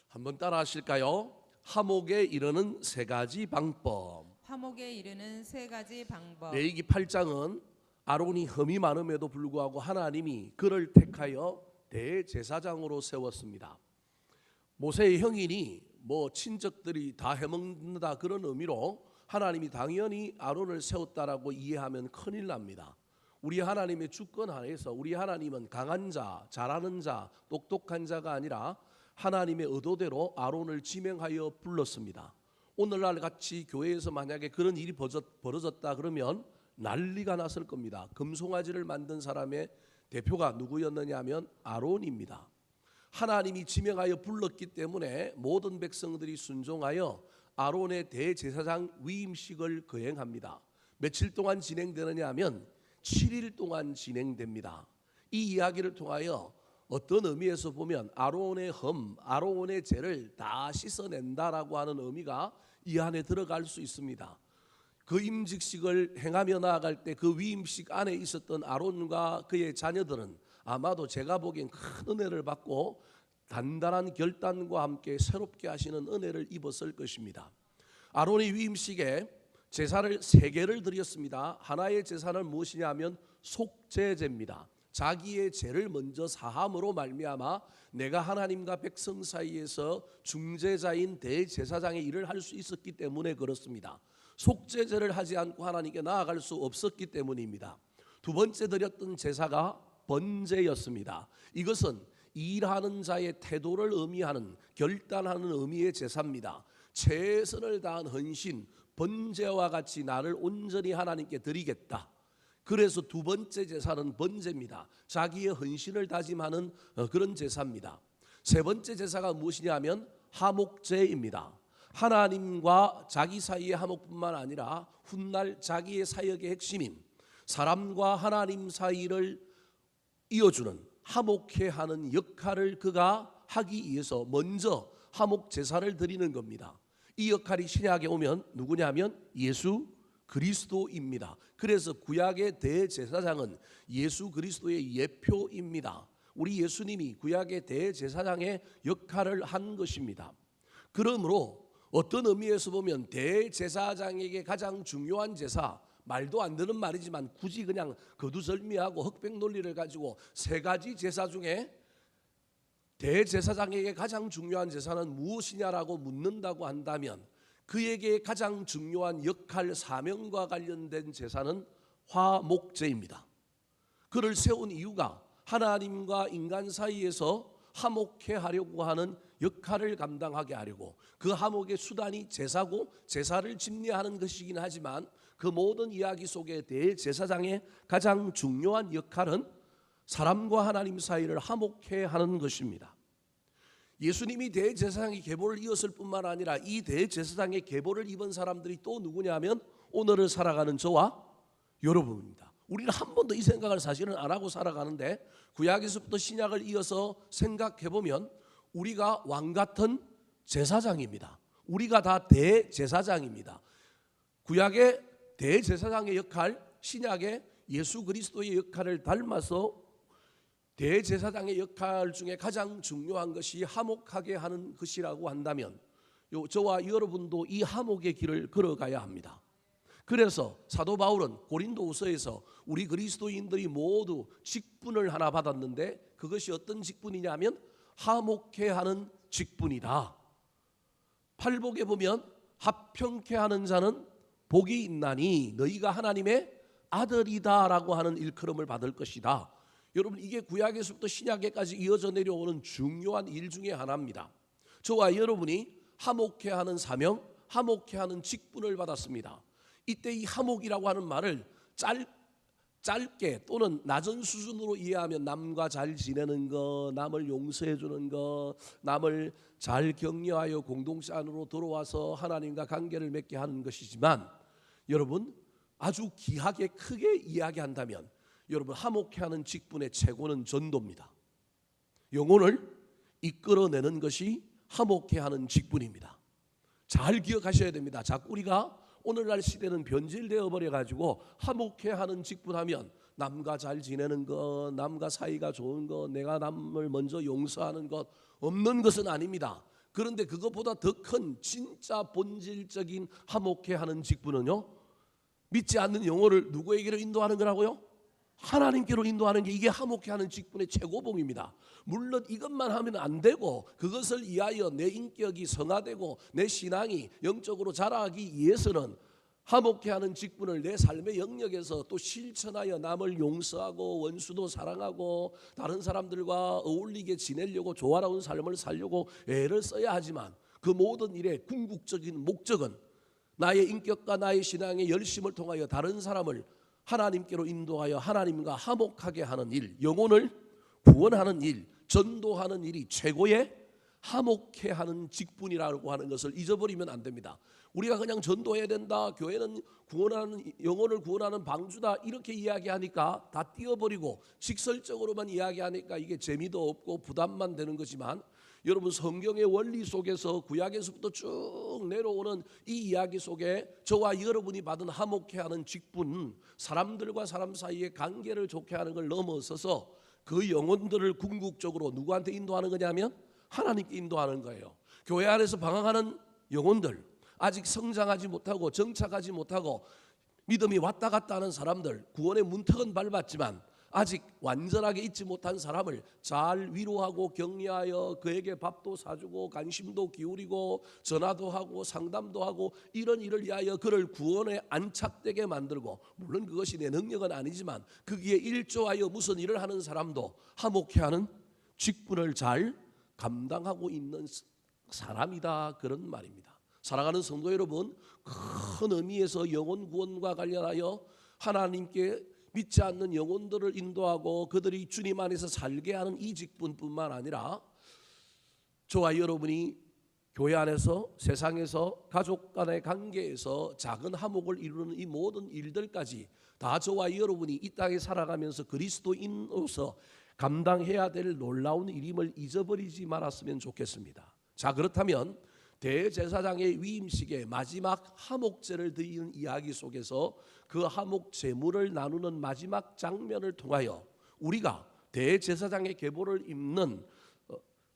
한번 따라 하실까요? 화목에 이르는 세 가지 방법. 화목에 이르는 세 가지 방법. 레위기 8장은 아론이 흠이 많음에도 불구하고 하나님이 그를 택하여 대제사장으로 세웠습니다. 모세의 형이니 친척들이 다 해먹는다 그런 의미로 하나님이 당연히 아론을 세웠다라고 이해하면 큰일 납니다. 우리 하나님의 주권 하에서 우리 하나님은 강한 자, 잘하는 자, 똑똑한 자가 아니라 하나님의 의도대로 아론을 지명하여 불렀습니다. 오늘날 같이 교회에서 만약에 그런 일이 벌어졌다 그러면 난리가 났을 겁니다. 금송아지를 만든 사람의 대표가 누구였느냐 하면 아론입니다. 하나님이 지명하여 불렀기 때문에 모든 백성들이 순종하여 아론의 대제사장 위임식을 거행합니다. 며칠 동안 진행되느냐 하면 7일 동안 진행됩니다. 이 이야기를 통하여 어떤 의미에서 보면 아론의 흠, 아론의 죄를 다 씻어낸다라고 하는 의미가 이 안에 들어갈 수 있습니다. 그 임직식을 행하며 나아갈 때 그 위임식 안에 있었던 아론과 그의 자녀들은 아마도 제가 보기엔 큰 은혜를 받고 단단한 결단과 함께 새롭게 하시는 은혜를 입었을 것입니다. 아론의 위임식에 제사를 3개를 드렸습니다. 하나의 제사는 무엇이냐 하면 속죄제입니다. 자기의 죄를 먼저 사함으로 말미암아 내가 하나님과 백성 사이에서 중재자인 대제사장의 일을 할 수 있었기 때문에 그렇습니다. 속죄제를 하지 않고 하나님께 나아갈 수 없었기 때문입니다. 두 번째 드렸던 제사가 번제였습니다. 이것은 일하는 자의 태도를 의미하는 결단하는 의미의 제사입니다. 최선을 다한 헌신, 번제와 같이 나를 온전히 하나님께 드리겠다. 그래서 두 번째 제사는 번제입니다. 자기의 헌신을 다짐하는 그런 제사입니다. 세 번째 제사가 무엇이냐 하면 화목제입니다. 하나님과 자기 사이의 화목뿐만 아니라 훗날 자기의 사역의 핵심인 사람과 하나님 사이를 이어주는 화목해 하는 역할을 그가 하기 위해서 먼저 화목 제사를 드리는 겁니다. 이 역할이 신약에 오면 누구냐면 예수 그리스도입니다. 그래서 구약의 대제사장은 예수 그리스도의 예표입니다. 우리 예수님이 구약의 대제사장의 역할을 한 것입니다. 그러므로 어떤 의미에서 보면 대제사장에게 가장 중요한 제사, 말도 안 되는 말이지만 굳이 그냥 거두절미하고 흑백 논리를 가지고 3가지 제사 중에 대제사장에게 가장 중요한 제사는 무엇이냐라고 묻는다고 한다면 그에게 가장 중요한 역할 사명과 관련된 제사는 화목제입니다. 그를 세운 이유가 하나님과 인간 사이에서 화목해 하려고 하는 역할을 감당하게 하려고, 그 화목의 수단이 제사고 제사를 집례하는 것이긴 하지만 그 모든 이야기 속에 대제사장의 가장 중요한 역할은 사람과 하나님 사이를 화목해 하는 것입니다. 예수님이 대제사장의 계보를 이었을 뿐만 아니라 이 대제사장의 계보를 입은 사람들이 또 누구냐 하면 오늘을 살아가는 저와 여러분입니다. 우리는 한 번도 이 생각을 사실은 안 하고 살아가는데 구약에서부터 신약을 이어서 생각해보면 우리가 왕같은 제사장입니다. 우리가 다 대제사장입니다. 구약의 대제사장의 역할, 신약의 예수 그리스도의 역할을 닮아서 대제사장의 역할 중에 가장 중요한 것이 화목하게 하는 것이라고 한다면 저와 여러분도 이 화목의 길을 걸어가야 합니다. 그래서 사도 바울은 고린도후서에서 우리 그리스도인들이 모두 직분을 하나 받았는데 그것이 어떤 직분이냐면 화목해 하는 직분이다. 팔복에 보면 합평케 하는 자는 복이 있나니 너희가 하나님의 아들이다라고 하는 일컬음을 받을 것이다. 여러분, 이게 구약에서부터 신약에까지 이어져 내려오는 중요한 일 중에 하나입니다. 저와 여러분이 화목해 하는 사명, 화목해 하는 직분을 받았습니다. 이때 이 화목이라고 하는 말을 짧게 또는 낮은 수준으로 이해하면 남과 잘 지내는 것, 남을 용서해 주는 것, 남을 잘 격려하여 공동체 안으로 들어와서 하나님과 관계를 맺게 하는 것이지만, 여러분 아주 귀하게 크게 이야기한다면 여러분 화목해 하는 직분의 최고는 전도입니다. 영혼을 이끌어내는 것이 화목해 하는 직분입니다. 잘 기억하셔야 됩니다. 자꾸 우리가 오늘날 시대는 변질되어 버려가지고 화목해 하는 직분하면 남과 잘 지내는 것, 남과 사이가 좋은 것, 내가 남을 먼저 용서하는 것 없는 것은 아닙니다. 그런데 그것보다 더 큰 진짜 본질적인 화목해 하는 직분은요, 믿지 않는 영혼을 누구에게로 인도하는 거라고요? 하나님께로 인도하는 게 이게 화목해 하는 직분의 최고봉입니다. 물론 이것만 하면 안 되고 그것을 위하여 내 인격이 성화되고 내 신앙이 영적으로 자라기 위해서는 화목해 하는 직분을 내 삶의 영역에서 또 실천하여 남을 용서하고 원수도 사랑하고 다른 사람들과 어울리게 지내려고 조화로운 삶을 살려고 애를 써야 하지만 그 모든 일의 궁극적인 목적은 나의 인격과 나의 신앙의 열심을 통하여 다른 사람을 하나님께로 인도하여 하나님과 화목하게 하는 일, 영혼을 구원하는 일, 전도하는 일이 최고의 화목해 하는 직분이라고 하는 것을 잊어버리면 안 됩니다. 우리가 그냥 전도해야 된다, 교회는 구원하는, 영혼을 구원하는 방주다 이렇게 이야기하니까 다 띄어버리고 직설적으로만 이야기하니까 이게 재미도 없고 부담만 되는 거지만, 여러분 성경의 원리 속에서 구약에서부터 쭉 내려오는 이 이야기 속에 저와 여러분이 받은 화목해 하는 직분, 사람들과 사람 사이의 관계를 좋게 하는 걸 넘어서서 그 영혼들을 궁극적으로 누구한테 인도하는 거냐면 하나님께 인도하는 거예요. 교회 안에서 방황하는 영혼들, 아직 성장하지 못하고 정착하지 못하고 믿음이 왔다 갔다 하는 사람들, 구원의 문턱은 밟았지만 아직 완전하게 잊지 못한 사람을 잘 위로하고 격려하여 그에게 밥도 사주고 관심도 기울이고 전화도 하고 상담도 하고 이런 일을 위하여 그를 구원에 안착되게 만들고, 물론 그것이 내 능력은 아니지만 거기에 일조하여 무슨 일을 하는 사람도 화목해하는 직분을 잘 감당하고 있는 사람이다, 그런 말입니다. 사랑하는 성도 여러분, 큰 의미에서 영혼 구원과 관련하여 하나님께 믿지 않는 영혼들을 인도하고 그들이 주님 안에서 살게 하는 이 직분뿐만 아니라 저와 여러분이 교회 안에서, 세상에서, 가족 간의 관계에서 작은 화목을 이루는 이 모든 일들까지 다 저와 여러분이 이 땅에 살아가면서 그리스도인으로서 감당해야 될 놀라운 일임을 잊어버리지 말았으면 좋겠습니다. 자, 그렇다면 대제사장의 위임식의 마지막 화목제를 드리는 이야기 속에서 그 화목 제물을 나누는 마지막 장면을 통하여 우리가 대제사장의 계보를 잇는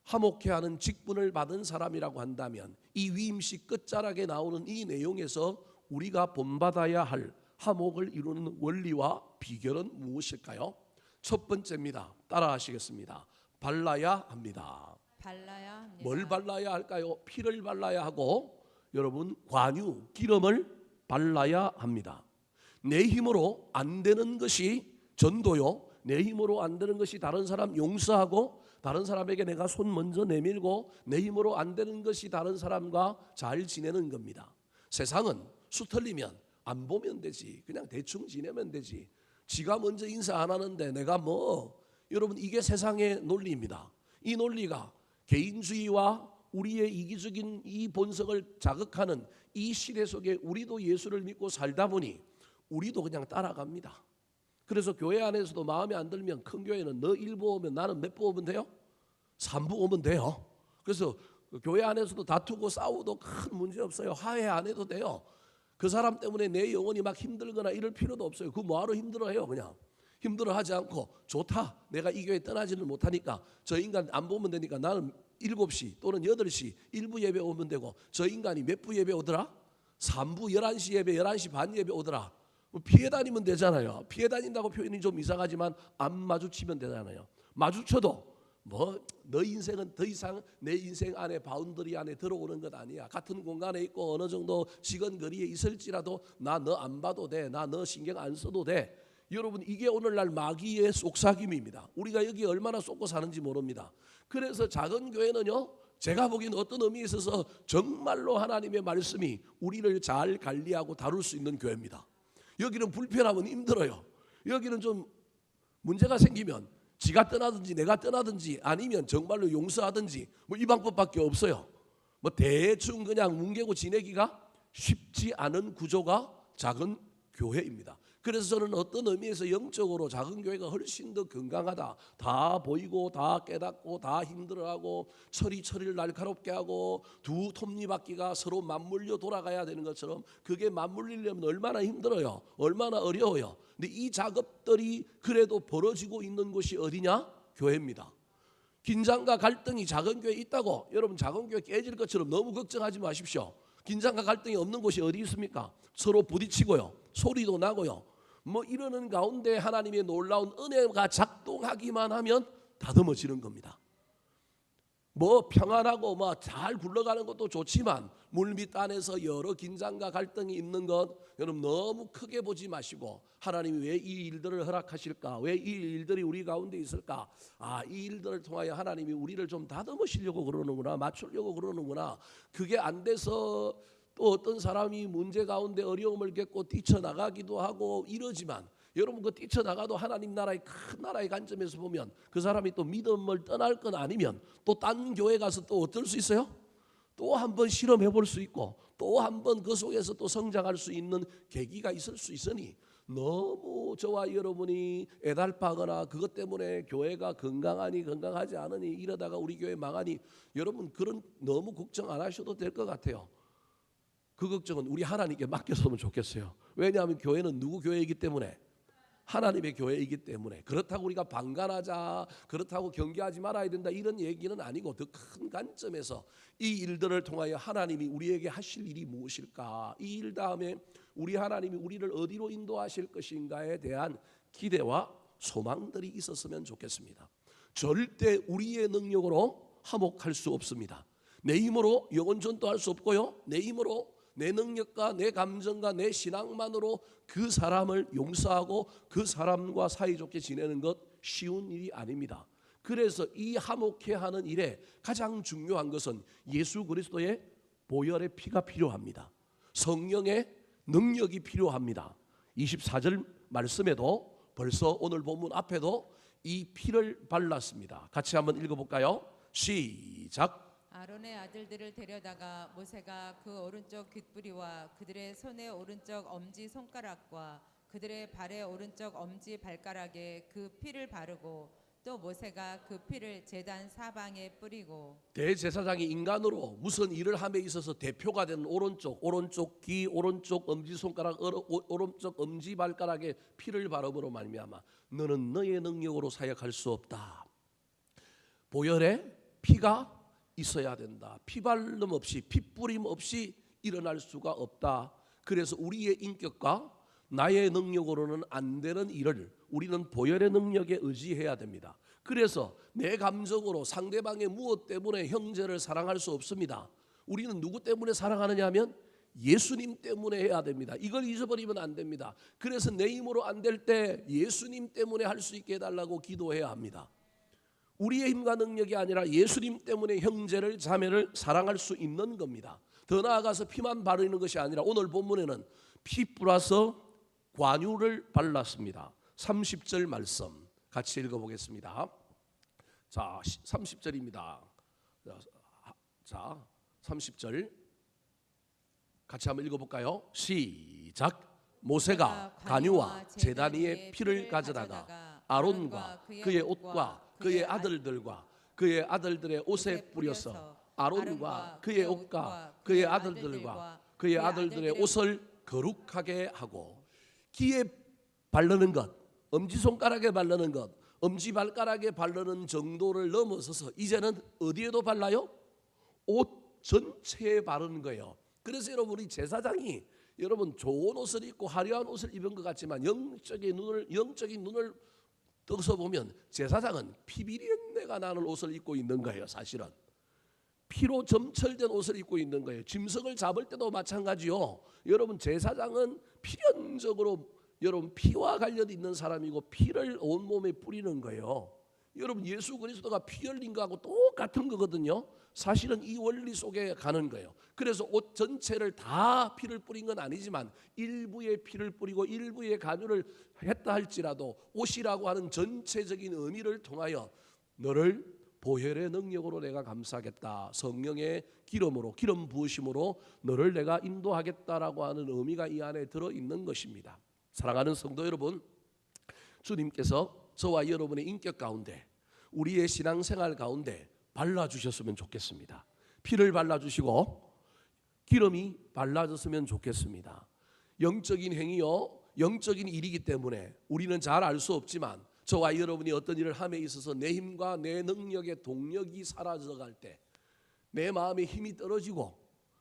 화목해하는 직분을 받은 사람이라고 한다면 이 위임식 끝자락에 나오는 이 내용에서 우리가 본받아야 할 화목을 이루는 원리와 비결은 무엇일까요? 첫 번째입니다. 따라하시겠습니다. 발라야 합니다. 발라야 합니다. 뭘 발라야 할까요? 피를 발라야 하고, 여러분 관유, 기름을 발라야 합니다. 내 힘으로 안 되는 것이 전도요, 내 힘으로 안 되는 것이 다른 사람 용서하고 다른 사람에게 내가 손 먼저 내밀고 내 힘으로 안 되는 것이 다른 사람과 잘 지내는 겁니다. 세상은 수틀리면 안 보면 되지, 그냥 대충 지내면 되지, 지가 먼저 인사 안 하는데 내가 뭐, 여러분 이게 세상의 논리입니다. 이 논리가 개인주의와 우리의 이기적인 이 본성을 자극하는 이 시대 속에 우리도 예수를 믿고 살다 보니 우리도 그냥 따라갑니다. 그래서 교회 안에서도 마음에 안 들면 큰 교회는 너 1부 오면 나는 몇 부 오면 돼요? 3부 오면 돼요. 그래서 교회 안에서도 다투고 싸우도 큰 문제 없어요. 화해 안 해도 돼요. 그 사람 때문에 내 영혼이 막 힘들거나 이럴 필요도 없어요. 그 뭐하러 힘들어해요. 그냥 힘들어하지 않고 좋다, 내가 이 교회 떠나지는 못하니까 저 인간 안 보면 되니까 나는 7시 또는 8시 1부 예배 오면 되고, 저 인간이 몇 부 예배 오더라? 3부 11시 예배 11시 반 예배 오더라. 피해 다니면 되잖아요. 피해 다닌다고 표현이 좀 이상하지만 안 마주치면 되잖아요. 마주쳐도 뭐 너 인생은 더 이상 내 인생 안에 바운더리 안에 들어오는 것 아니야. 같은 공간에 있고 어느 정도 시간 거리에 있을지라도 나 너 안 봐도 돼, 나 너 신경 안 써도 돼. 여러분 이게 오늘날 마귀의 속삭임입니다. 우리가 여기 얼마나 쏟고 사는지 모릅니다. 그래서 작은 교회는요, 제가 보기에는 어떤 의미에 있어서 정말로 하나님의 말씀이 우리를 잘 관리하고 다룰 수 있는 교회입니다. 여기는 불편하면 힘들어요. 여기는 좀 문제가 생기면 지가 떠나든지 내가 떠나든지 아니면 정말로 용서하든지 뭐 이 방법밖에 없어요. 뭐 대충 그냥 뭉개고 지내기가 쉽지 않은 구조가 작은 교회입니다. 그래서 저는 어떤 의미에서 영적으로 작은 교회가 훨씬 더 건강하다. 다 보이고 다 깨닫고 다 힘들어하고 처리를 날카롭게 하고 두 톱니바퀴가 서로 맞물려 돌아가야 되는 것처럼 그게 맞물리려면 얼마나 힘들어요. 얼마나 어려워요. 근데 이 작업들이 그래도 벌어지고 있는 곳이 어디냐? 교회입니다. 긴장과 갈등이 작은 교회에 있다고 여러분 작은 교회 깨질 것처럼 너무 걱정하지 마십시오. 긴장과 갈등이 없는 곳이 어디 있습니까? 서로 부딪히고요. 소리도 나고요. 뭐 이러는 가운데 하나님의 놀라운 은혜가 작동하기만 하면 다듬어지는 겁니다. 뭐 평안하고 뭐 잘 굴러가는 것도 좋지만 물밑 안에서 여러 긴장과 갈등이 있는 것 여러분 너무 크게 보지 마시고 하나님이 왜 이 일들을 허락하실까? 왜 이 일들이 우리 가운데 있을까? 이 일들을 통하여 하나님이 우리를 좀 다듬으시려고 그러는구나. 맞추려고 그러는구나. 그게 안 돼서 또 어떤 사람이 문제 가운데 어려움을 겪고 뛰쳐나가기도 하고 이러지만 여러분 그 뛰쳐나가도 하나님 나라의 큰 나라의 관점에서 보면 그 사람이 또 믿음을 떠날 건 아니면 또 딴 교회 가서 또 어떨 수 있어요? 또 한 번 실험해 볼 수 있고 또 한 번 그 속에서 또 성장할 수 있는 계기가 있을 수 있으니 너무 저와 여러분이 애달파거나 그것 때문에 교회가 건강하니 건강하지 않으니 이러다가 우리 교회 망하니 여러분 그런 너무 걱정 안 하셔도 될 것 같아요. 그 걱정은 우리 하나님께 맡겼으면 좋겠어요. 왜냐하면 교회는 누구 교회이기 때문에 하나님의 교회이기 때문에 그렇다고 우리가 방관하자 그렇다고 경계하지 말아야 된다 이런 얘기는 아니고 더 큰 관점에서 이 일들을 통하여 하나님이 우리에게 하실 일이 무엇일까 이 일 다음에 우리 하나님이 우리를 어디로 인도하실 것인가에 대한 기대와 소망들이 있었으면 좋겠습니다. 절대 우리의 능력으로 화목할 수 없습니다. 내 힘으로 영혼 전도할 수 없고요. 내 힘으로 내 능력과 내 감정과 내 신앙만으로 그 사람을 용서하고 그 사람과 사이좋게 지내는 것 쉬운 일이 아닙니다. 그래서 이 화목해하는 일에 가장 중요한 것은 예수 그리스도의 보혈의 피가 필요합니다. 성령의 능력이 필요합니다. 24절 말씀에도 벌써 오늘 본문 앞에도 이 피를 발랐습니다. 같이 한번 읽어볼까요? 시작. 아론의 아들들을 데려다가 모세가 그 오른쪽 귓부리와 그들의 손의 오른쪽 엄지 손가락과 그들의 발의 오른쪽 엄지 발가락에 그 피를 바르고 또 모세가 그 피를 제단 사방에 뿌리고 대제사장이 인간으로 무슨 일을 함에 있어서 대표가 되는 오른쪽 귀, 오른쪽 엄지손가락, 오른쪽 엄지발가락에 피를 바름으로 말미암아 너는 너의 능력으로 사역할 수 없다. 보혈에 피가 있어야 된다. 피발름 없이 핏뿌림 없이 일어날 수가 없다. 그래서 우리의 인격과 나의 능력으로는 안 되는 일을 우리는 보혈의 능력에 의지해야 됩니다. 그래서 내 감정으로 상대방의 무엇 때문에 형제를 사랑할 수 없습니다. 우리는 누구 때문에 사랑하느냐 하면 예수님 때문에 해야 됩니다. 이걸 잊어버리면 안 됩니다. 그래서 내 힘으로 안 될 때 예수님 때문에 할 수 있게 해달라고 기도해야 합니다. 우리의 힘과 능력이 아니라 예수님 때문에 형제를 자매를 사랑할 수 있는 겁니다. 더 나아가서 피만 바르는 것이 아니라 오늘 본문에는 피 플러스 관유를 발랐습니다. 30절 말씀 같이 읽어보겠습니다. 자, 30절입니다. 자, 30절 같이 한번 읽어볼까요? 시작. 모세가 관유와 제단 위에 피를 가져다가 아론과 그의 옷과 그의 아들들과 그의 아들들의 옷에 뿌려서 아론과 그의 옷과 그의 아들들과 그의 아들들의 옷을 거룩하게 하고 귀에 바르는 것, 엄지손가락에 바르는 것, 엄지발가락에 바르는 정도를 넘어서서 이제는 어디에도 발라요? 옷 전체에 바르는 거예요. 그래서 여러분 우리 제사장이 여러분 좋은 옷을 입고 화려한 옷을 입은 것 같지만 영적인 눈을 떠서 보면 제사장은 피비린내가 나는 옷을 입고 있는 거예요. 사실은 피로 점철된 옷을 입고 있는 거예요. 짐승을 잡을 때도 마찬가지요. 여러분 제사장은 필연적으로 여러분 피와 관련 있는 사람이고 피를 온몸에 뿌리는 거예요. 여러분 예수 그리스도가 피 흘린 거하고 똑같은 거거든요. 사실은 이 원리 속에 가는 거예요. 그래서 옷 전체를 다 피를 뿌린 건 아니지만 일부에 피를 뿌리고 일부에 관유를 했다 할지라도 옷이라고 하는 전체적인 의미를 통하여 너를 보혈의 능력으로 내가 감싸겠다. 성령의 기름으로 기름 부으심으로 너를 내가 인도하겠다라고 하는 의미가 이 안에 들어있는 것입니다. 사랑하는 성도 여러분, 주님께서 저와 여러분의 인격 가운데, 우리의 신앙생활 가운데 발라주셨으면 좋겠습니다. 피를 발라주시고 기름이 발라졌으면 좋겠습니다. 영적인 행위요, 영적인 일이기 때문에 우리는 잘 알 수 없지만 저와 여러분이 어떤 일을 함에 있어서 내 힘과 내 능력의 동력이 사라져 갈 때, 내 마음의 힘이 떨어지고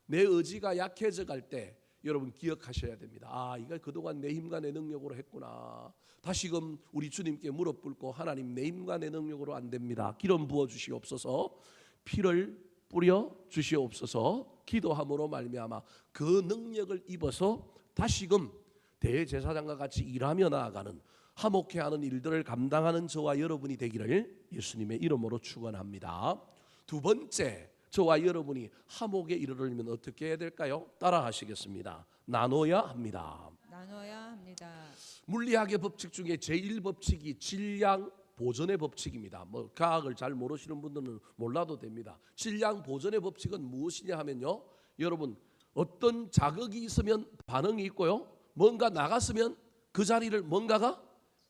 내 의지가 약해져 갈 때 여러분 기억하셔야 됩니다. 아, 이거 그동안 내 힘과 내 능력으로 했구나. 다시금 우리 주님께 무릎 꿇고 하나님, 내 힘과 내 능력으로 안 됩니다. 기름 부어 주시옵소서. 피를 뿌려 주시옵소서. 기도함으로 말미암아 그 능력을 입어서 다시금 대제사장과 같이 일하며 나아가는, 화목해하는 일들을 감당하는 저와 여러분이 되기를 예수님의 이름으로 축원합니다. 두 번째, 저와 여러분이 화목에 이르려면 어떻게 해야 될까요? 따라 하시겠습니다. 나눠야 합니다. 나눠야 합니다. 물리학의 법칙 중에 제1법칙이 질량 보전의 법칙입니다. 뭐 과학을 잘 모르시는 분들은 몰라도 됩니다. 질량 보전의 법칙은 무엇이냐 하면요, 여러분, 어떤 자극이 있으면 반응이 있고요, 뭔가 나갔으면 그 자리를 뭔가가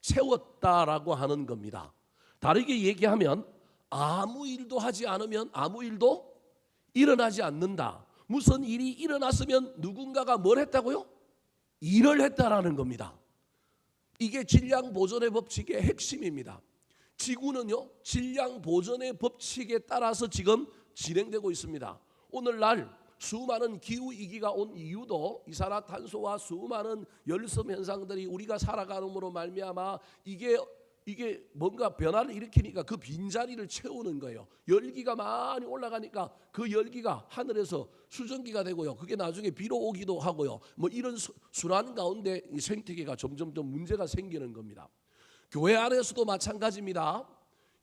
채웠다라고 하는 겁니다. 다르게 얘기하면 아무 일도 하지 않으면 아무 일도 일어나지 않는다. 무슨 일이 일어났으면 누군가가 뭘 했다고요? 일을 했다라는 겁니다. 이게 질량 보전의 법칙의 핵심입니다. 지구는요, 질량 보전의 법칙에 따라서 지금 진행되고 있습니다. 오늘날 수많은 기후 위기가 온 이유도 이산화탄소와 수많은 열섬 현상들이 우리가 살아가는으로 말미암아 이게 뭔가 변화를 일으키니까 그 빈자리를 채우는 거예요. 열기가 많이 올라가니까 그 열기가 하늘에서 수증기가 되고요, 그게 나중에 비로 오기도 하고요, 뭐 이런 순환 가운데 이 생태계가 점점점 문제가 생기는 겁니다. 교회 안에서도 마찬가지입니다.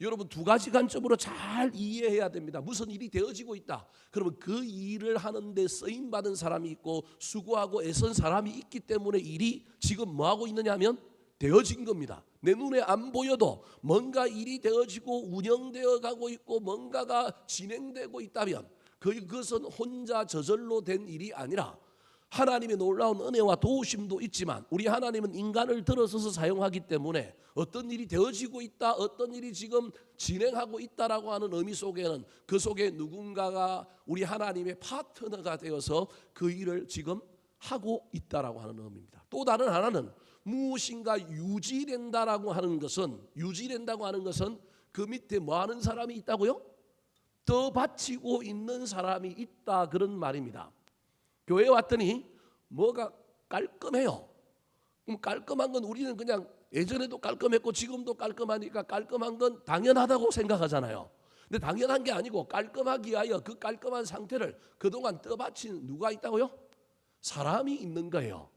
여러분, 두 가지 관점으로 잘 이해해야 됩니다. 무슨 일이 되어지고 있다, 그러면 그 일을 하는데 쓰임받은 사람이 있고 수고하고 애쓴 사람이 있기 때문에 일이 지금 뭐하고 있느냐 하면 되어진 겁니다. 내 눈에 안 보여도 뭔가 일이 되어지고 운영되어 가고 있고 뭔가가 진행되고 있다면 그것은 혼자 저절로 된 일이 아니라 하나님의 놀라운 은혜와 도우심도 있지만 우리 하나님은 인간을 들어서서 사용하기 때문에 어떤 일이 되어지고 있다, 어떤 일이 지금 진행하고 있다라고 하는 의미 속에는 그 속에 누군가가 우리 하나님의 파트너가 되어서 그 일을 지금 하고 있다라고 하는 의미입니다. 또 다른 하나는 무엇인가 유지된다고 하는 것은 그 밑에 뭐 하는 사람이 있다고요? 떠받치고 있는 사람이 있다, 그런 말입니다. 교회에 왔더니 뭐가 깔끔해요. 그럼 깔끔한 건 우리는 그냥 예전에도 깔끔했고 지금도 깔끔하니까 깔끔한 건 당연하다고 생각하잖아요. 근데 당연한 게 아니고 깔끔하기 위하여 그 깔끔한 상태를 그동안 떠받친 누가 있다고요? 사람이 있는 거예요.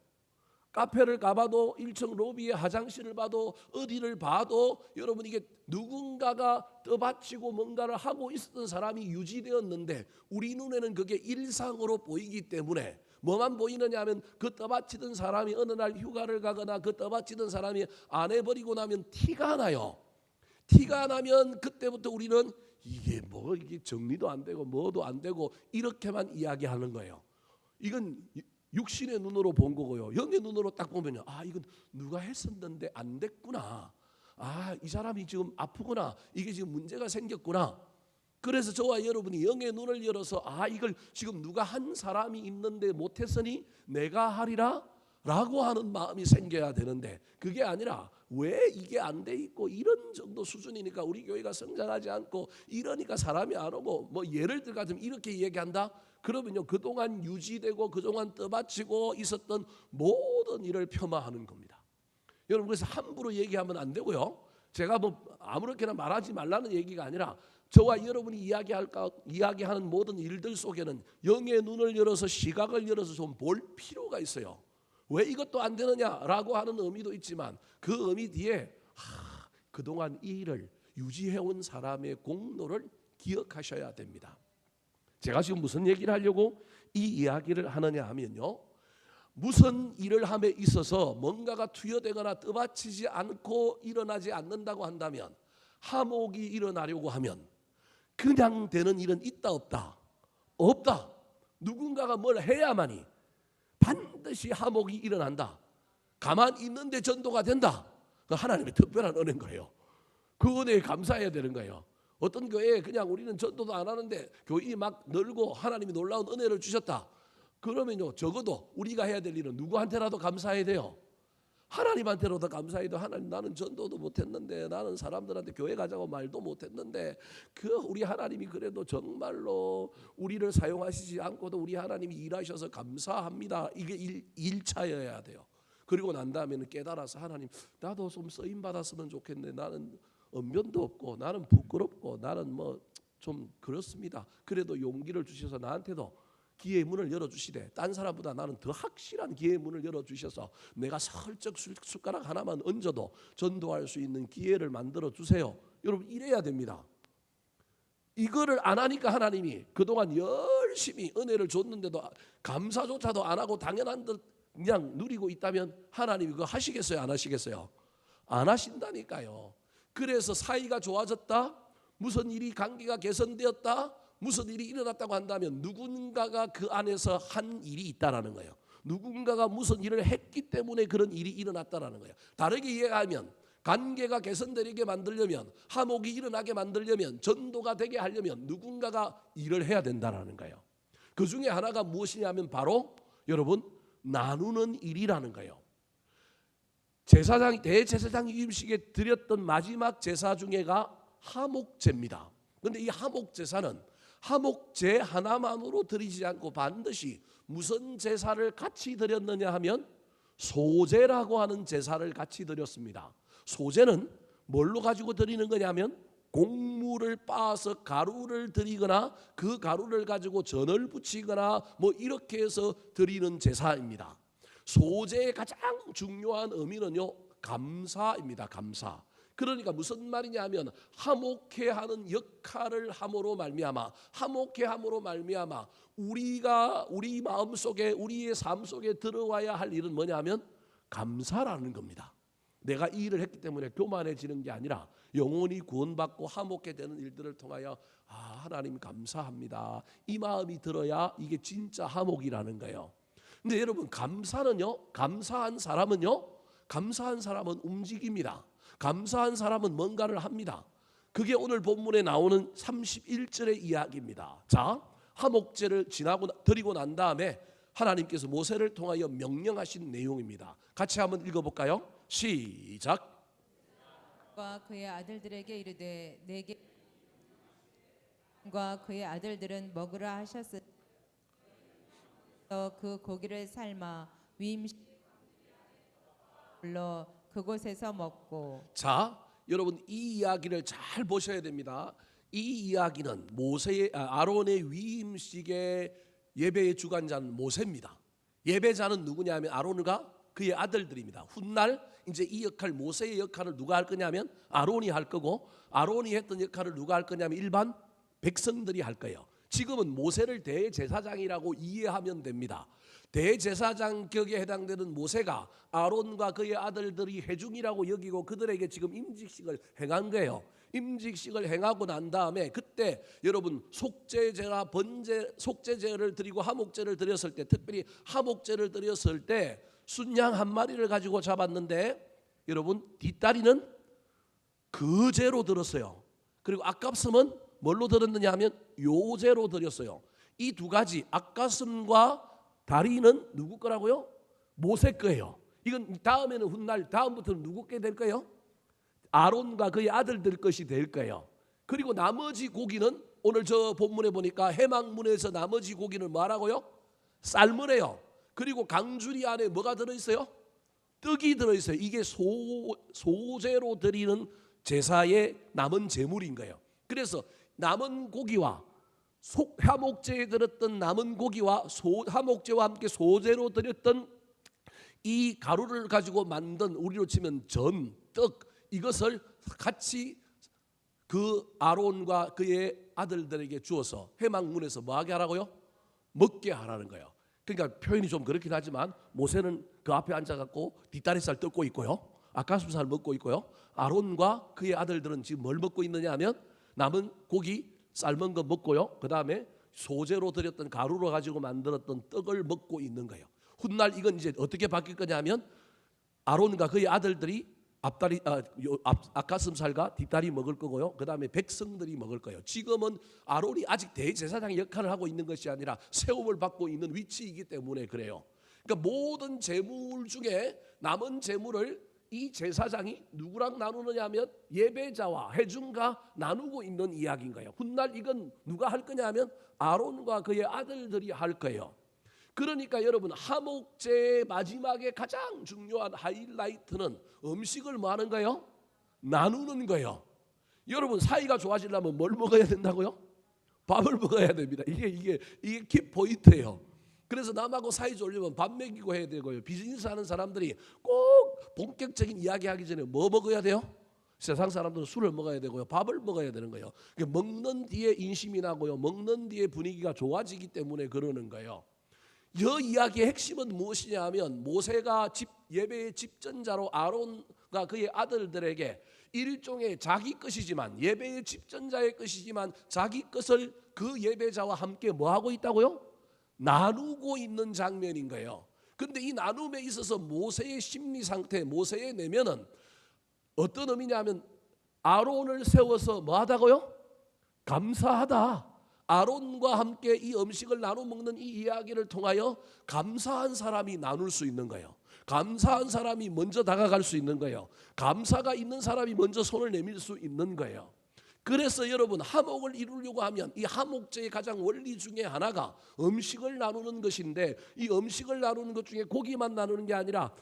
카페를 가봐도 1층 로비에 화장실을 봐도 어디를 봐도 여러분, 이게 누군가가 떠받치고 뭔가를 하고 있었던 사람이 유지되었는데 우리 눈에는 그게 일상으로 보이기 때문에 뭐만 보이느냐 하면 그 떠받치던 사람이 어느 날 휴가를 가거나 그 떠받치던 사람이 안 해버리고 나면 티가 나요. 티가 나면 그때부터 우리는 이게 정리도 안 되고 뭐도 안 되고 이렇게만 이야기하는 거예요. 이건 육신의 눈으로 본 거고요. 영의 눈으로 딱 보면요, 아, 이건 누가 했었는데 안 됐구나. 아, 이 사람이 지금 아프구나. 이게 지금 문제가 생겼구나. 그래서 저와 여러분이 영의 눈을 열어서 아, 이걸 지금 누가 한 사람이 있는데 못했으니 내가 하리라 라고 하는 마음이 생겨야 되는데 그게 아니라 왜 이게 안 돼 있고 이런 정도 수준이니까 우리 교회가 성장하지 않고 이러니까 사람이 안 오고 뭐 예를 들어 가지고 이렇게 얘기한다? 그러면요, 그동안 유지되고 그동안 떠받치고 있었던 모든 일을 폄하하는 겁니다. 여러분, 그래서 함부로 얘기하면 안 되고요. 제가 뭐 아무렇게나 말하지 말라는 얘기가 아니라 저와 여러분이 이야기하는 모든 일들 속에는 영의 눈을 열어서 시각을 열어서 좀 볼 필요가 있어요. 왜 이것도 안 되느냐라고 하는 의미도 있지만 그 의미 뒤에 그동안 이 일을 유지해온 사람의 공로를 기억하셔야 됩니다. 제가 지금 무슨 얘기를 하려고 이 이야기를 하느냐 하면요, 무슨 일을 함에 있어서 뭔가가 투여되거나 떠받치지 않고 일어나지 않는다고 한다면, 화목이 일어나려고 하면 그냥 되는 일은 있다 없다? 없다. 누군가가 뭘 해야만이 반드시 화목이 일어난다. 가만히 있는데 전도가 된다. 그 하나님의 특별한 은혜인 거예요. 그 은혜에 감사해야 되는 거예요. 어떤 교회에 그냥 우리는 전도도 안 하는데 교인이 막 늘고 하나님이 놀라운 은혜를 주셨다. 그러면요, 적어도 우리가 해야 될 일은 누구한테라도 감사해야 돼요. 하나님한테로도 감사해야 돼요. 하나님, 나는 전도도 못했는데, 나는 사람들한테 교회 가자고 말도 못했는데 그 우리 하나님이 그래도 정말로 우리를 사용하시지 않고도 우리 하나님이 일하셔서 감사합니다. 이게 1차여야 돼요. 그리고 난 다음에는 깨달아서 하나님, 나도 좀 쓰임 받았으면 좋겠네. 나는 언변도 없고 나는 부끄럽고 나는 뭐 좀 그렇습니다. 그래도 용기를 주셔서 나한테도 기회의 문을 열어주시되, 딴 사람보다 나는 더 확실한 기회의 문을 열어주셔서 내가 슬쩍 숟가락 하나만 얹어도 전도할 수 있는 기회를 만들어 주세요. 여러분, 이래야 됩니다. 이거를 안 하니까 하나님이 그동안 열심히 은혜를 줬는데도 감사조차도 안 하고 당연한 듯 그냥 누리고 있다면 하나님이 그거 하시겠어요? 안 하시겠어요? 안 하신다니까요. 그래서 사이가 좋아졌다, 무슨 일이 관계가 개선되었다, 무슨 일이 일어났다고 한다면 누군가가 그 안에서 한 일이 있다라는 거예요. 누군가가 무슨 일을 했기 때문에 그런 일이 일어났다라는 거예요. 다르게 이해하면 관계가 개선되게 만들려면, 화목이 일어나게 만들려면, 전도가 되게 하려면 누군가가 일을 해야 된다라는 거예요. 그 중에 하나가 무엇이냐면 바로 여러분, 나누는 일이라는 거예요. 제사장, 대제사장 위임식에 드렸던 마지막 제사 중에가 화목제입니다. 그런데 이 화목제사는 화목제 하나만으로 드리지 않고 반드시 무슨 제사를 같이 드렸느냐 하면 소제라고 하는 제사를 같이 드렸습니다. 소제는 뭘로 가지고 드리는 거냐면 곡물을 빻아서 가루를 드리거나 그 가루를 가지고 전을 붙이거나 뭐 이렇게 해서 드리는 제사입니다. 소제의 가장 중요한 의미는요, 감사입니다. 감사. 그러니까 무슨 말이냐면 화목해 하는 역할을 함으로 말미암아, 화목해 함으로 말미암아 우리가 우리 마음속에, 우리의 삶 속에 들어와야 할 일은 뭐냐면 감사라는 겁니다. 내가 이 일을 했기 때문에 교만해지는 게 아니라 영혼이 구원받고 화목해 되는 일들을 통하여 하나님 감사합니다, 이 마음이 들어야 이게 진짜 화목이라는 거예요. 근데 여러분, 감사는요, 감사한 사람은 움직입니다. 감사한 사람은 뭔가를 합니다. 그게 오늘 본문에 나오는 31절의 이야기입니다. 자, 화목제를 드리고 난 다음에 하나님께서 모세를 통하여 명령하신 내용입니다. 같이 한번 읽어볼까요? 시작. 과 그의 아들들에게 이르되 내게 과 그의 아들들은 먹으라 하셨으니 그 고기를 삶아 위임식 불러 그곳에서 먹고. 자, 여러분, 이 이야기를 잘 보셔야 됩니다. 이 이야기는 아론의 위임식의 예배의 주관자는 모세입니다. 예배자는 누구냐면 아론과 그의 아들들입니다. 훗날 이제 이 역할, 모세의 역할을 누가 할 거냐면 아론이 할 거고, 아론이 했던 역할을 누가 할 거냐면 일반 백성들이 할 거예요. 지금은 모세를 대제사장이라고 이해하면 됩니다. 대제사장 격에 해당되는 모세가 아론과 그의 아들들이 회중이라고 여기고 그들에게 지금 임직식을 행한 거예요. 임직식을 행하고 난 다음에 그때 여러분, 속죄제를 드리고 화목제를 드렸을 때, 특별히 화목제를 드렸을 때 순양 한 마리를 가지고 잡았는데 여러분, 뒷다리는 그제로 들었어요. 그리고 앞가슴은 뭘로 들었느냐 하면 요제로 드렸어요. 이 두 가지, 앞가슴과 다리는 누구 거라고요? 모세 거예요. 이건 다음에는 훗날, 다음부터는 누구 게 될 거예요? 아론과 그의 아들들 것이 될 거예요. 그리고 나머지 고기는 오늘 저 본문에 보니까 해망문에서 나머지 고기는 뭐라고요? 쌀무래요. 그리고 강주리 안에 뭐가 들어있어요? 떡이 들어있어요. 이게 소제로 드리는 제사의 남은 제물인 거예요. 그래서 남은 고기와 화목제에 드렸던 남은 고기와 화목제와 함께 소제로 드렸던 이 가루를 가지고 만든, 우리로 치면 전, 떡, 이것을 같이 그 아론과 그의 아들들에게 주어서 해망문에서 뭐하게 하라고요? 먹게 하라는 거예요. 그러니까 표현이 좀 그렇긴 하지만 모세는 그 앞에 앉아갖고 뒷다리살 뜯고 있고요, 앞가슴살 먹고 있고요, 아론과 그의 아들들은 지금 뭘 먹고 있느냐 하면 남은 고기 삶은 거 먹고요, 그 다음에 소제로 드렸던 가루로 가지고 만들었던 떡을 먹고 있는 거예요. 훗날 이건 이제 어떻게 바뀔 거냐 하면 아론과 그의 아들들이 앞가슴살과 뒷다리 먹을 거고요. 그 다음에 백성들이 먹을 거예요. 지금은 아론이 아직 대제사장 역할을 하고 있는 것이 아니라 세움을 받고 있는 위치이기 때문에 그래요. 그러니까 모든 재물 중에 남은 재물을 이 제사장이 누구랑 나누느냐 하면 예배자와 회중과 나누고 있는 이야기인 거예요. 훗날 이건 누가 할 거냐 하면 아론과 그의 아들들이 할 거예요. 그러니까 여러분, 하목제의 마지막에 가장 중요한 하이라이트는 음식을 뭐 하는 거예요? 나누는 거예요. 여러분, 사이가 좋아지려면 뭘 먹어야 된다고요? 밥을 먹어야 됩니다. 이게 키 포인트예요. 그래서 남하고 사이 좋으려면 밥 먹이고 해야 되고요. 비즈니스 하는 사람들이 꼭 본격적인 이야기하기 전에 뭐 먹어야 돼요? 세상 사람들은 술을 먹어야 되고요. 밥을 먹어야 되는 거예요. 먹는 뒤에 인심이 나고요. 먹는 뒤에 분위기가 좋아지기 때문에 그러는 거예요. 이 이야기의 핵심은 무엇이냐 하면 모세가 예배의 집전자로 아론과 그의 아들들에게 일종의 자기 것이지만 예배의 집전자의 것이지만 자기 것을 그 예배자와 함께 뭐하고 있다고요? 나누고 있는 장면인 거예요. 그런데 이 나눔에 있어서 모세의 심리 상태, 모세의 내면은 어떤 의미냐면 아론을 세워서 뭐하다고요? 감사하다. 아론과 함께 이 음식을 나눠 먹는 이 이야기를 통하여 감사한 사람이 나눌 수 있는 거예요. 감사한 사람이 먼저 다가갈 수 있는 거예요. 감사가 있는 사람이 먼저 손을 내밀 수 있는 거예요. 그래서 여러분, 하목을 이루려고 하면 이 하목제의 가장 원리 중에 하나가 음식을 나누는 것인데, 이 음식을 나누는 것 중에 고기만 나누는 게 아니라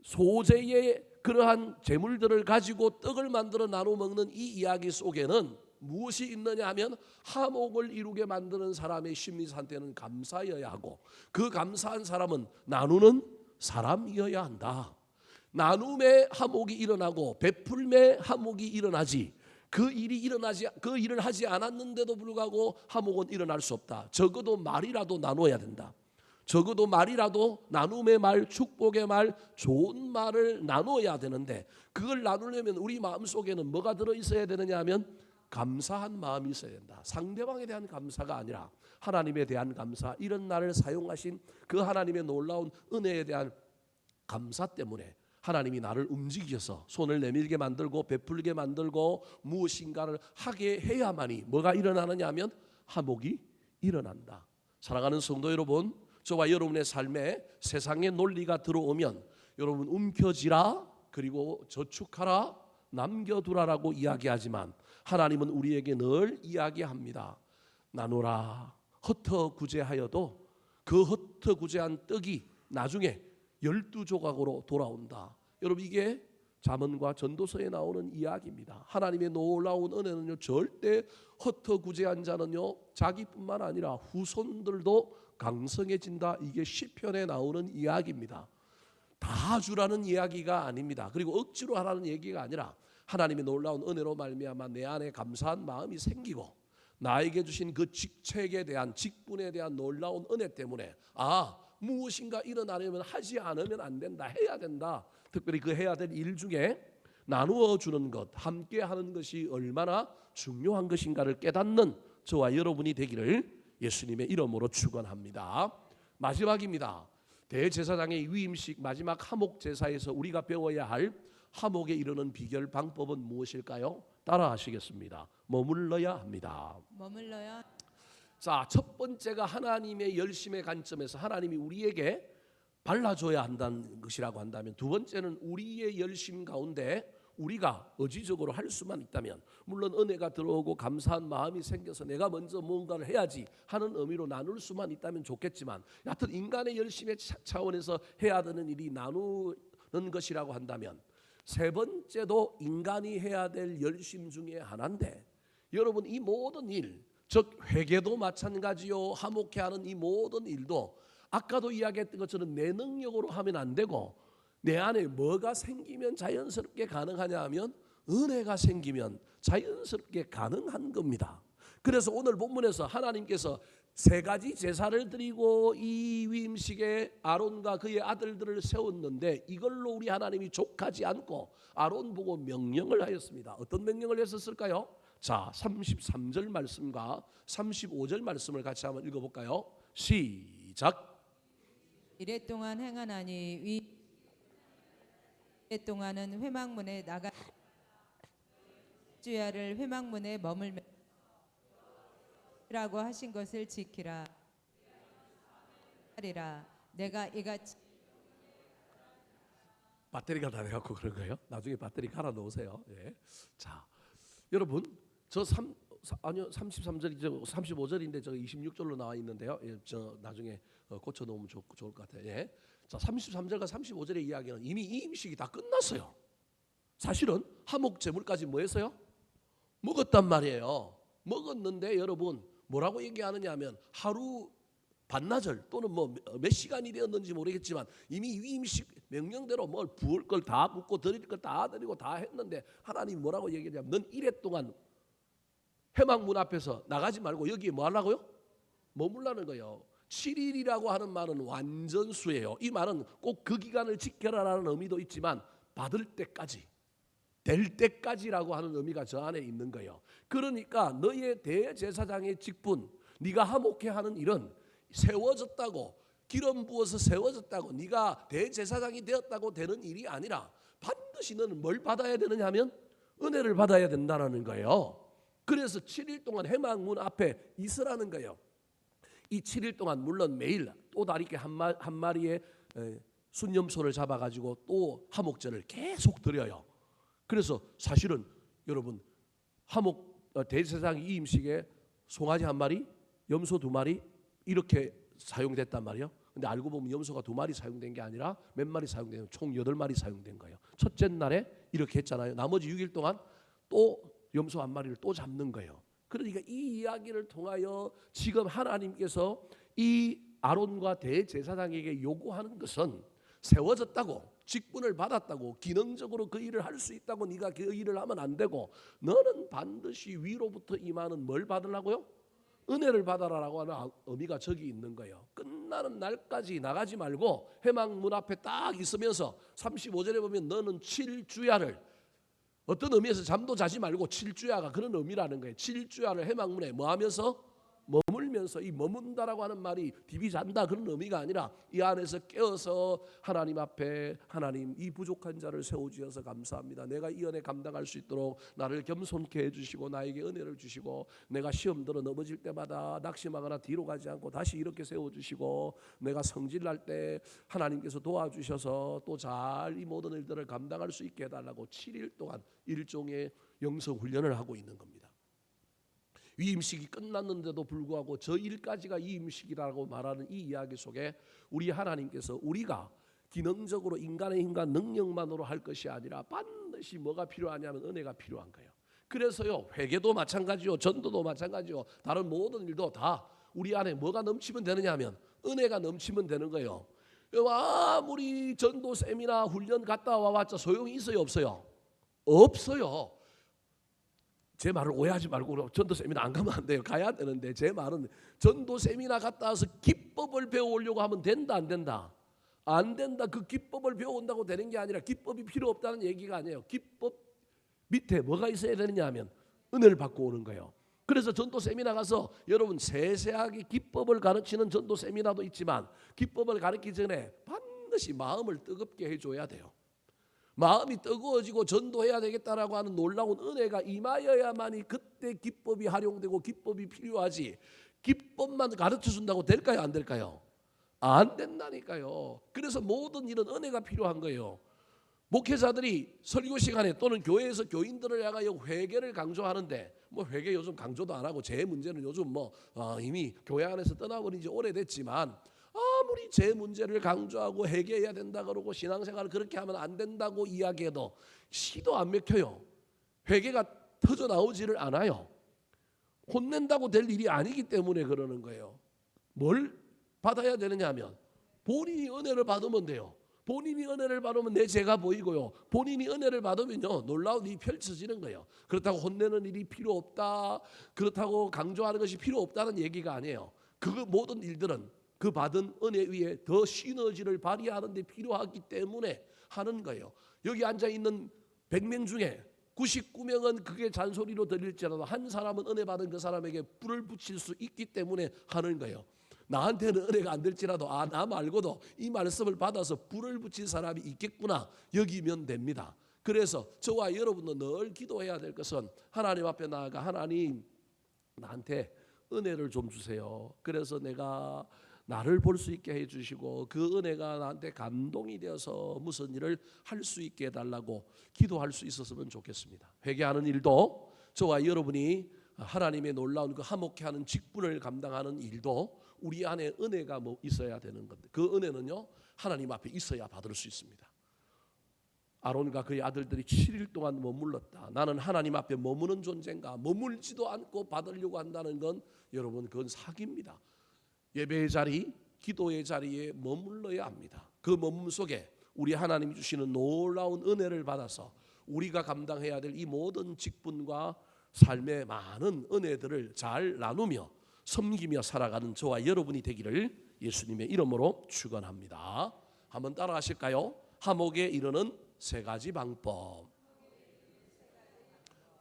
소재의 그러한 재물들을 가지고 떡을 만들어 나눠 먹는 이 이야기 속에는 무엇이 있느냐 하면 하목을 이루게 만드는 사람의 심리 상태는 감사여야 하고, 그 감사한 사람은 나누는 사람이어야 한다. 나눔의 하목이 일어나고 베풀매 하목이 일어나지, 그 일을 하지 않았는데도 불구하고 하목은 일어날 수 없다. 적어도 말이라도 나눠야 된다. 적어도 말이라도 나눔의 말, 축복의 말, 좋은 말을 나눠야 되는데, 그걸 나누려면 우리 마음속에는 뭐가 들어있어야 되느냐 하면 감사한 마음이 있어야 된다. 상대방에 대한 감사가 아니라 하나님에 대한 감사, 이런 날을 사용하신 그 하나님의 놀라운 은혜에 대한 감사 때문에 하나님이 나를 움직여서 손을 내밀게 만들고 베풀게 만들고 무엇인가를 하게 해야만이 뭐가 일어나느냐 하면 하목이 일어난다. 사랑하는 성도 여러분, 저와 여러분의 삶에 세상의 논리가 들어오면 여러분 움켜쥐라, 그리고 저축하라, 남겨두라라고 이야기하지만 하나님은 우리에게 늘 이야기합니다. 나누라. 흩어구제하여도 그 흩어구제한 떡이 나중에 12조각으로 돌아온다. 여러분, 이게 잠언과 전도서에 나오는 이야기입니다. 하나님의 놀라운 은혜는요, 절대 흩어구제한 자는요 자기뿐만 아니라 후손들도 강성해진다. 이게 시편에 나오는 이야기입니다. 다 주라는 이야기가 아닙니다. 그리고 억지로 하라는 얘기가 아니라 하나님의 놀라운 은혜로 말미암아 내 안에 감사한 마음이 생기고 나에게 주신 그 직책에 대한, 직분에 대한 놀라운 은혜 때문에 무엇인가 일어나려면 하지 않으면 안 된다, 해야 된다. 특별히 그 해야 될 일 중에 나누어 주는 것, 함께 하는 것이 얼마나 중요한 것인가를 깨닫는 저와 여러분이 되기를 예수님의 이름으로 축원합니다. 마지막입니다. 대제사장의 위임식 마지막 하목 제사에서 우리가 배워야 할 하목에 이르는 비결 방법은 무엇일까요? 따라하시겠습니다. 머물러야 합니다. 머물러야. 자, 첫 번째가 하나님의 열심의 관점에서 하나님이 우리에게 발라줘야 한다는 것이라고 한다면, 두 번째는 우리의 열심 가운데 우리가 의지적으로 할 수만 있다면, 물론 은혜가 들어오고 감사한 마음이 생겨서 내가 먼저 뭔가를 해야지 하는 의미로 나눌 수만 있다면 좋겠지만, 여하튼 인간의 열심의 차원에서 해야 되는 일이 나누는 것이라고 한다면, 세 번째도 인간이 해야 될 열심 중에 하나인데, 여러분, 이 모든 일, 즉 회개도 마찬가지요, 하목해 하는 이 모든 일도 아까도 이야기했던 것처럼 내 능력으로 하면 안 되고, 내 안에 뭐가 생기면 자연스럽게 가능하냐 하면 은혜가 생기면 자연스럽게 가능한 겁니다. 그래서 오늘 본문에서 하나님께서 세 가지 제사를 드리고 이 위임식에 아론과 그의 아들들을 세웠는데, 이걸로 우리 하나님이 족하지 않고 아론 보고 명령을 하였습니다. 어떤 명령을 했었을까요? 자, 33절 말씀과 35절 말씀을 같이 한번 읽어볼까요? 시작. 이랫동안 행하나니 동안은 회막문에 나가 주야를 회막문에 머물며 라고 하신 것을 지키라 하리라. 내가 이같이 배터리가 다 돼갖고 그런 거예요. 나중에 배터리 갈아 놓으세요. 예. 자, 여러분, 아니요 33절이죠. 35절인데 저 26절로 나와 있는데요. 예, 저 나중에 고쳐 놓으면 좋을 것 같아요. 예. 자, 33절과 35절의 이야기는 이미 이 음식이 다 끝났어요. 사실은 화목 제물까지 뭐 했어요? 먹었단 말이에요. 먹었는데 여러분 뭐라고 얘기하느냐면 하루 반나절 또는 뭐 몇 시간이 되었는지 모르겠지만 이미 이 음식 명령대로 뭘 부을 걸 다 붓고 드릴 걸 다 드리고 다 했는데 하나님 뭐라고 얘기하냐면 넌 이래 동안 회막문 앞에서 나가지 말고 여기에 뭐 하려고요? 머물라는 거예요. 7일이라고 하는 말은 완전수예요. 이 말은 꼭 그 기간을 지켜라라는 의미도 있지만 받을 때까지 될 때까지라고 하는 의미가 저 안에 있는 거예요. 그러니까 너의 대제사장의 직분, 네가 화목해 하는 일은 세워졌다고 기름 부어서 세워졌다고 네가 대제사장이 되었다고 되는 일이 아니라 반드시 너는 뭘 받아야 되느냐 하면 은혜를 받아야 된다는 거예요. 그래서 7일 동안 회막문 앞에 있으라는 거예요. 이 7일 동안 물론 매일 또 다르게 한 마리의 순념소를 잡아가지고 또 화목제를 계속 드려요. 그래서 사실은 여러분 대제사장 이 음식에 송아지 한 마리, 염소 2마리 이렇게 사용됐단 말이에요. 근데 알고 보면 염소가 2마리 사용된 게 아니라 몇 마리 사용된 총 8마리 사용된 거예요. 첫째 날에 이렇게 했잖아요. 나머지 6일 동안 또 염소 1마리를 또 잡는 거예요. 그러니까 이 이야기를 통하여 지금 하나님께서 이 아론과 대제사장에게 요구하는 것은 세워졌다고 직분을 받았다고 기능적으로 그 일을 할 수 있다고 네가 그 일을 하면 안 되고 너는 반드시 위로부터 임하는 뭘 받으려고요? 은혜를 받아라라고 하는 의미가 저기 있는 거예요. 끝나는 날까지 나가지 말고 회막문 앞에 딱 있으면서 35절에 보면 너는 7주야를 어떤 의미에서 잠도 자지 말고 7주야가 그런 의미라는 거예요. 7주야를 회막문에 뭐 하면서 머물면서 이 머문다라고 하는 말이 디비 잔다 그런 의미가 아니라 이 안에서 깨어서 하나님 앞에 하나님 이 부족한 자를 세워주셔서 감사합니다. 내가 이 은혜 감당할 수 있도록 나를 겸손케 해주시고 나에게 은혜를 주시고 내가 시험 들어 넘어질 때마다 낙심하거나 뒤로 가지 않고 다시 이렇게 세워주시고 내가 성질날 때 하나님께서 도와주셔서 또 잘 이 모든 일들을 감당할 수 있게 해달라고 7일 동안 일종의 영성 훈련을 하고 있는 겁니다. 이 음식이 끝났는데도 불구하고 저 일까지가 이 음식이라고 말하는 이 이야기 속에 우리 하나님께서 우리가 기능적으로 인간의 힘과 능력만으로 할 것이 아니라 반드시 뭐가 필요하냐면 은혜가 필요한 거예요. 그래서요 회개도 마찬가지요 전도도 마찬가지요 다른 모든 일도 다 우리 안에 뭐가 넘치면 되느냐 하면 은혜가 넘치면 되는 거예요. 아무리 전도 세미나 훈련 갔다 와봤자 소용이 있어요 없어요? 없어요. 제 말을 오해하지 말고 전도 세미나 안 가면 안 돼요. 가야 되는데 제 말은 전도 세미나 갔다 와서 기법을 배워오려고 하면 된다 안 된다? 안 된다. 그 기법을 배워온다고 되는 게 아니라 기법이 필요 없다는 얘기가 아니에요. 기법 밑에 뭐가 있어야 되느냐 하면 은혜를 받고 오는 거예요. 그래서 전도 세미나 가서 여러분 세세하게 기법을 가르치는 전도 세미나도 있지만 기법을 가르치기 전에 반드시 마음을 뜨겁게 해줘야 돼요. 마음이 뜨거워지고 전도해야 되겠다라고 하는 놀라운 은혜가 임하여야만이 그때 기법이 활용되고 기법이 필요하지 기법만 가르쳐준다고 될까요 안 될까요? 안 된다니까요. 그래서 모든 일은 은혜가 필요한 거예요. 목회자들이 설교 시간에 또는 교회에서 교인들을 향하여 회개를 강조하는데 뭐 회개 요즘 강조도 안 하고 제 문제는 요즘 이미 교회 안에서 떠나버린 지 오래됐지만 아무리 제 문제를 강조하고 회개해야 된다 그러고 신앙생활을 그렇게 하면 안 된다고 이야기해도 시도 안 맥혀요. 회개가 터져 나오지를 않아요. 혼낸다고 될 일이 아니기 때문에 그러는 거예요. 뭘 받아야 되느냐 하면 본인이 은혜를 받으면 돼요. 본인이 은혜를 받으면 내 죄가 보이고요. 본인이 은혜를 받으면요 놀라운 일이 펼쳐지는 거예요. 그렇다고 혼내는 일이 필요 없다. 그렇다고 강조하는 것이 필요 없다는 얘기가 아니에요. 그 모든 일들은 그 받은 은혜 위에 더 시너지를 발휘하는 데 필요하기 때문에 하는 거예요. 여기 앉아있는 100명 중에 99명은 그게 잔소리로 들릴지라도 한 사람은 은혜 받은 그 사람에게 불을 붙일 수 있기 때문에 하는 거예요. 나한테는 은혜가 안 될지라도 나 말고도 이 말씀을 받아서 불을 붙인 사람이 있겠구나 여기면 됩니다. 그래서 저와 여러분도 늘 기도해야 될 것은 하나님 앞에 나아가 하나님 나한테 은혜를 좀 주세요. 그래서 내가 나를 볼 수 있게 해주시고 그 은혜가 나한테 감동이 되어서 무슨 일을 할 수 있게 해달라고 기도할 수 있었으면 좋겠습니다. 회개하는 일도 저와 여러분이 하나님의 놀라운 그 화목케 하는 직분을 감당하는 일도 우리 안에 은혜가 뭐 있어야 되는 건데 그 은혜는요 하나님 앞에 있어야 받을 수 있습니다. 아론과 그의 아들들이 7일 동안 머물렀다. 나는 하나님 앞에 머무는 존재인가? 머물지도 않고 받으려고 한다는 건 여러분 그건 사기입니다. 예배의 자리, 기도의 자리에 머물러야 합니다. 그 머문 속에 우리 하나님이 주시는 놀라운 은혜를 받아서 우리가 감당해야 될 이 모든 직분과 삶의 많은 은혜들을 잘 나누며 섬기며 살아가는 저와 여러분이 되기를 예수님의 이름으로 축원합니다. 한번 따라하실까요? 화목에 이르는 세 가지 방법.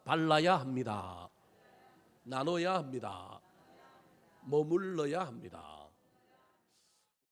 발라야 합니다. 나눠야 합니다. 머물러야 합니다.